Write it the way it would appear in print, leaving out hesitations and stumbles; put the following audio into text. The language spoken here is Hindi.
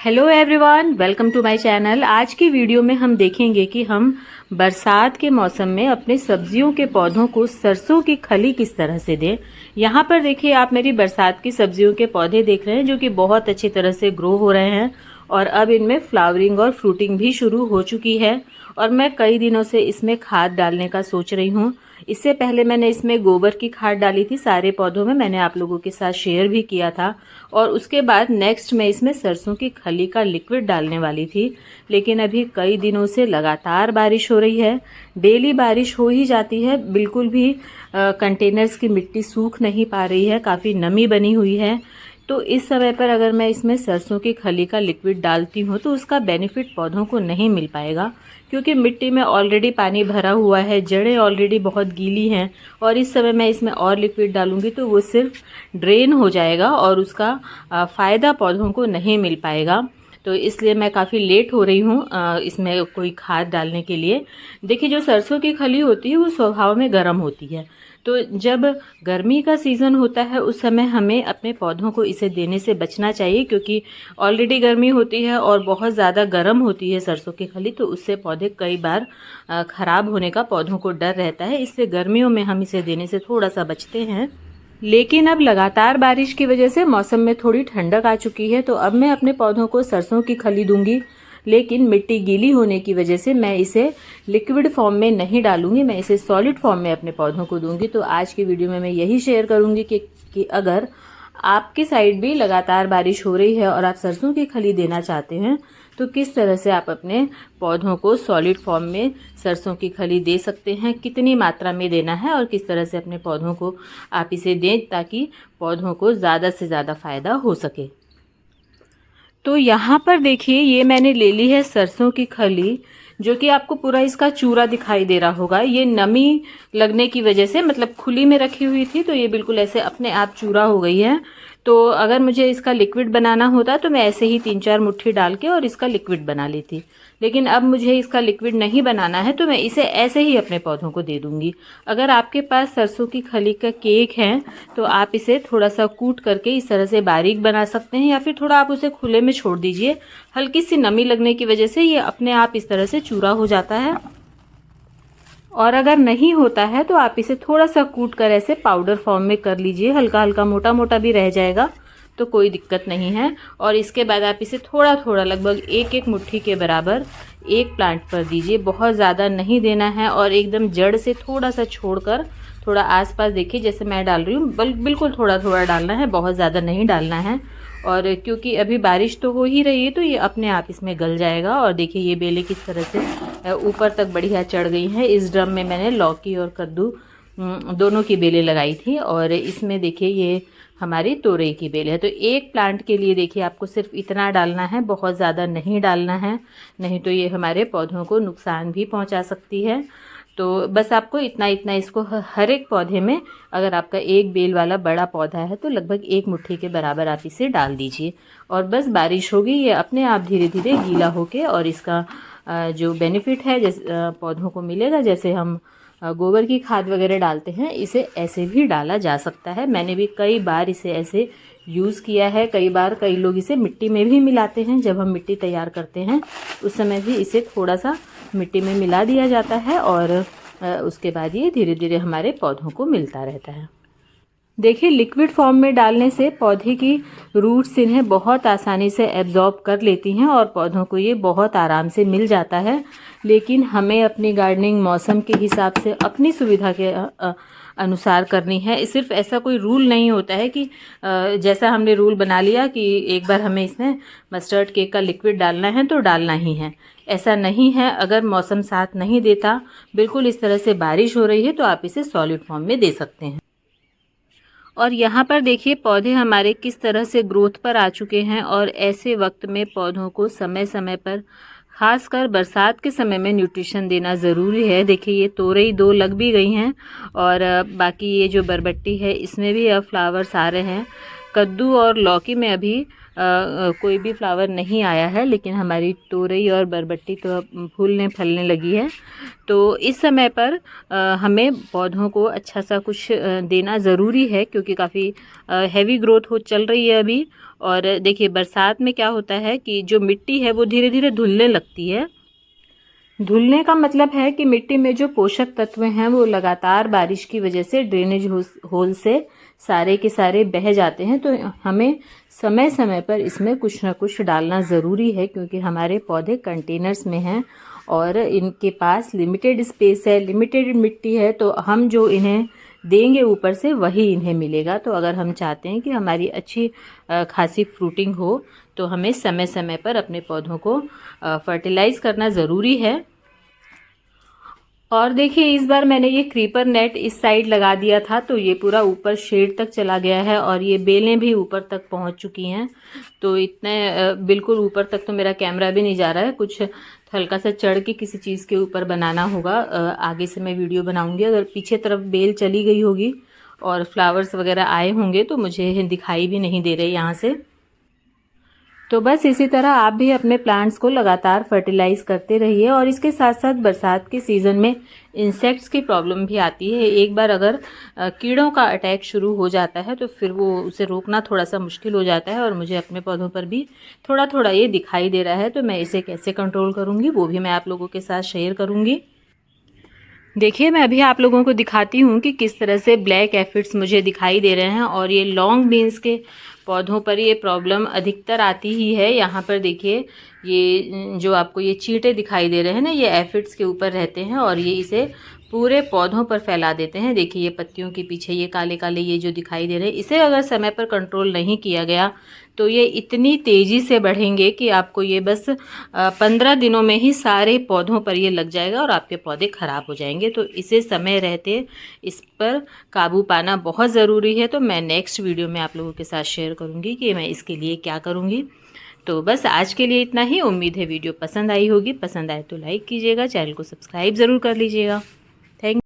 Hello everyone, welcome to my channel. आज की वीडियो में हम देखेंगे कि हम बरसात के मौसम में अपने सब्जियों के पौधों को सरसों की खली किस तरह से दें। यहाँ पर देखिए, आप मेरी बरसात की सब्जियों के पौधे देख रहे हैं जो कि बहुत अच्छी तरह से ग्रो हो रहे हैं और अब इनमें फ्लावरिंग और फ्रूटिंग भी शुरू हो चुकी है। और मैं कई दिनों से इसमें खाद डालने का सोच रही हूँ। इससे पहले मैंने इसमें गोबर की खाद डाली थी सारे पौधों में, मैंने आप लोगों के साथ शेयर भी किया था। और उसके बाद नेक्स्ट मैं इसमें सरसों की खली का लिक्विड डालने वाली थी, लेकिन अभी कई दिनों से लगातार बारिश हो रही है। डेली बारिश हो ही जाती है, बिल्कुल भी कंटेनर्स की मिट्टी सूख नहीं पा रही है, काफ़ी नमी बनी हुई है। तो इस समय पर अगर मैं इसमें सरसों की खली का लिक्विड डालती हूँ तो उसका बेनिफिट पौधों को नहीं मिल पाएगा, क्योंकि मिट्टी में ऑलरेडी पानी भरा हुआ है, जड़ें ऑलरेडी बहुत गीली हैं। और इस समय मैं इसमें और लिक्विड डालूंगी तो वो सिर्फ ड्रेन हो जाएगा और उसका फ़ायदा पौधों को नहीं मिल पाएगा। तो इसलिए मैं काफ़ी लेट हो रही हूँ इसमें कोई खाद डालने के लिए। देखिए, जो सरसों की खली होती है वो स्वभाव में गर्म होती है, तो जब गर्मी का सीज़न होता है उस समय हमें अपने पौधों को इसे देने से बचना चाहिए, क्योंकि ऑलरेडी गर्मी होती है और बहुत ज़्यादा गर्म होती है सरसों की खली, तो उससे पौधे कई बार ख़राब होने का पौधों को डर रहता है। इसलिए गर्मियों में हम इसे देने से थोड़ा सा बचते हैं। लेकिन अब लगातार बारिश की वजह से मौसम में थोड़ी ठंडक आ चुकी है, तो अब मैं अपने पौधों को सरसों की खली दूंगी। लेकिन मिट्टी गीली होने की वजह से मैं इसे लिक्विड फॉर्म में नहीं डालूंगी, मैं इसे सॉलिड फॉर्म में अपने पौधों को दूंगी। तो आज की वीडियो में मैं यही शेयर करूंगी कि अगर आपकी साइड भी लगातार बारिश हो रही है और आप सरसों की खली देना चाहते हैं तो किस तरह से आप अपने पौधों को सॉलिड फॉर्म में सरसों की खली दे सकते हैं, कितनी मात्रा में देना है और किस तरह से अपने पौधों को आप इसे दें ताकि पौधों को ज़्यादा से ज़्यादा फ़ायदा हो सके। तो यहाँ पर देखिए, ये मैंने ले ली है सरसों की खली, जो कि आपको पूरा इसका चूरा दिखाई दे रहा होगा। ये नमी लगने की वजह से, मतलब खुली में रखी हुई थी तो ये बिल्कुल ऐसे अपने आप चूरा हो गई है। तो अगर मुझे इसका लिक्विड बनाना होता तो मैं ऐसे ही 3-4 मुट्ठी डाल के और इसका लिक्विड बना लेती। लेकिन अब मुझे इसका लिक्विड नहीं बनाना है तो मैं इसे ऐसे ही अपने पौधों को दे दूंगी। अगर आपके पास सरसों की खली का केक है तो आप इसे थोड़ा सा कूट करके इस तरह से बारीक बना सकते हैं, या फिर थोड़ा आप उसे खुले में छोड़ दीजिए। हल्की सी नमी लगने की वजह से ये अपने आप इस तरह से चूरा हो जाता है। और अगर नहीं होता है तो आप इसे थोड़ा सा कूट कर ऐसे पाउडर फॉर्म में कर लीजिए, हल्का हल्का मोटा मोटा भी रह जाएगा तो कोई दिक्कत नहीं है। और इसके बाद आप इसे थोड़ा थोड़ा, लगभग एक एक मुट्ठी के बराबर एक प्लांट पर दीजिए। बहुत ज़्यादा नहीं देना है और एकदम जड़ से थोड़ा सा छोड़कर थोड़ा आसपास देखिए, जैसे मैं डाल रही हूँ, बिल्कुल थोड़ा थोड़ा डालना है, बहुत ज़्यादा नहीं डालना है। और क्योंकि अभी बारिश तो हो ही रही है तो ये अपने आप इसमें गल जाएगा। और देखिए, ये बेलें किस तरह से ऊपर तक बढ़िया चढ़ गई हैं। इस ड्रम में मैंने लौकी और कद्दू दोनों की बेलें लगाई थी, और इसमें देखिए ये हमारी तोरई की बेल है। तो एक प्लांट के लिए देखिए आपको सिर्फ इतना डालना है, बहुत ज़्यादा नहीं डालना है, नहीं तो ये हमारे पौधों को नुकसान भी पहुंचा सकती है। तो बस आपको इतना इतना इसको हर एक पौधे में, अगर आपका एक बेल वाला बड़ा पौधा है तो लगभग एक मुट्ठी के बराबर आप इसे डाल दीजिए। और बस बारिश होगी, ये अपने आप धीरे धीरे गीला होके, और इसका जो बेनिफिट है जैसे पौधों को मिलेगा, जैसे हम गोबर की खाद वगैरह डालते हैं, इसे ऐसे भी डाला जा सकता है। मैंने भी कई बार इसे ऐसे यूज़ किया है। कई बार कई लोग इसे मिट्टी में भी मिलाते हैं, जब हम मिट्टी तैयार करते हैं उस समय भी इसे थोड़ा सा मिट्टी में मिला दिया जाता है, और उसके बाद ये धीरे धीरे हमारे पौधों को मिलता रहता है। देखिए, लिक्विड फॉर्म में डालने से पौधे की रूट्स इन्हें बहुत आसानी से एब्जॉर्ब कर लेती हैं और पौधों को ये बहुत आराम से मिल जाता है। लेकिन हमें अपनी गार्डनिंग मौसम के हिसाब से अपनी सुविधा के अनुसार करनी है। सिर्फ ऐसा कोई रूल नहीं होता है कि जैसा हमने रूल बना लिया कि एक बार हमें इसमें मस्टर्ड केक का लिक्विड डालना है तो डालना ही है, ऐसा नहीं है। अगर मौसम साथ नहीं देता, बिल्कुल इस तरह से बारिश हो रही है, तो आप इसे सॉलिड फॉर्म में दे सकते हैं। और यहाँ पर देखिए, पौधे हमारे किस तरह से ग्रोथ पर आ चुके हैं। और ऐसे वक्त में पौधों को समय समय पर, खासकर बरसात के समय में, न्यूट्रिशन देना ज़रूरी है। देखिए, ये तोरई 2 लग भी गई हैं, और बाकी ये जो बरबट्टी है इसमें भी अब फ्लावर्स आ रहे हैं। कद्दू और लौकी में अभी कोई भी फ्लावर नहीं आया है, लेकिन हमारी तोरई और बरबट्टी तो अब फूलने फलने लगी है। तो इस समय पर हमें पौधों को अच्छा सा कुछ देना ज़रूरी है, क्योंकि काफ़ी हैवी ग्रोथ हो चल रही है अभी। और देखिए बरसात में क्या होता है कि जो मिट्टी है वो धीरे धीरे धुलने लगती है। धुलने का मतलब है कि मिट्टी में जो पोषक तत्व हैं वो लगातार बारिश की वजह से ड्रेनेज होल से सारे के सारे बह जाते हैं। तो हमें समय समय पर इसमें कुछ ना कुछ डालना ज़रूरी है, क्योंकि हमारे पौधे कंटेनर्स में हैं और इनके पास लिमिटेड स्पेस है, लिमिटेड मिट्टी है। तो हम जो इन्हें देंगे ऊपर से वही इन्हें मिलेगा। तो अगर हम चाहते हैं कि हमारी अच्छी खासी फ्रूटिंग हो तो हमें समय समय पर अपने पौधों को फर्टिलाइज़ करना ज़रूरी है। और देखिए इस बार मैंने ये क्रीपर नेट इस साइड लगा दिया था, तो ये पूरा ऊपर शेड तक चला गया है और ये बेलें भी ऊपर तक पहुंच चुकी हैं। तो इतने बिल्कुल ऊपर तक तो मेरा कैमरा भी नहीं जा रहा है, कुछ हल्का सा चढ़ के किसी चीज़ के ऊपर बनाना होगा। आगे से मैं वीडियो बनाऊंगी। अगर पीछे तरफ बेल चली गई होगी और फ्लावर्स वगैरह आए होंगे तो मुझे दिखाई भी नहीं दे रहे यहाँ से। तो बस इसी तरह आप भी अपने प्लांट्स को लगातार फर्टिलाइज करते रहिए। और इसके साथ साथ बरसात के सीज़न में इंसेक्ट्स की प्रॉब्लम भी आती है। एक बार अगर कीड़ों का अटैक शुरू हो जाता है तो फिर वो उसे रोकना थोड़ा सा मुश्किल हो जाता है। और मुझे अपने पौधों पर भी थोड़ा थोड़ा ये दिखाई दे रहा है, तो मैं इसे कैसे कंट्रोल करूँगी वो भी मैं आप लोगों के साथ शेयर करूँगी। देखिए मैं अभी आप लोगों को दिखाती हूँ कि किस तरह से ब्लैक एफिड्स मुझे दिखाई दे रहे हैं। और ये लॉन्ग बीन्स के पौधों पर ये प्रॉब्लम अधिकतर आती ही है। यहाँ पर देखिए ये जो आपको ये चींटे दिखाई दे रहे हैं ना, ये एफिड्स के ऊपर रहते हैं और ये इसे पूरे पौधों पर फैला देते हैं। देखिए ये पत्तियों के पीछे ये काले काले ये जो दिखाई दे रहे हैं, इसे अगर समय पर कंट्रोल नहीं किया गया तो ये इतनी तेज़ी से बढ़ेंगे कि आपको ये बस 15 दिनों में ही सारे पौधों पर ये लग जाएगा और आपके पौधे ख़राब हो जाएंगे। तो इसे समय रहते इस पर काबू पाना बहुत ज़रूरी है। तो मैं नेक्स्ट वीडियो में आप लोगों के साथ शेयर करूँगी कि मैं इसके लिए क्या करूँगी। तो बस आज के लिए इतना ही। उम्मीद है वीडियो पसंद आई होगी। पसंद आए तो लाइक कीजिएगा, चैनल को सब्सक्राइब ज़रूर कर लीजिएगा।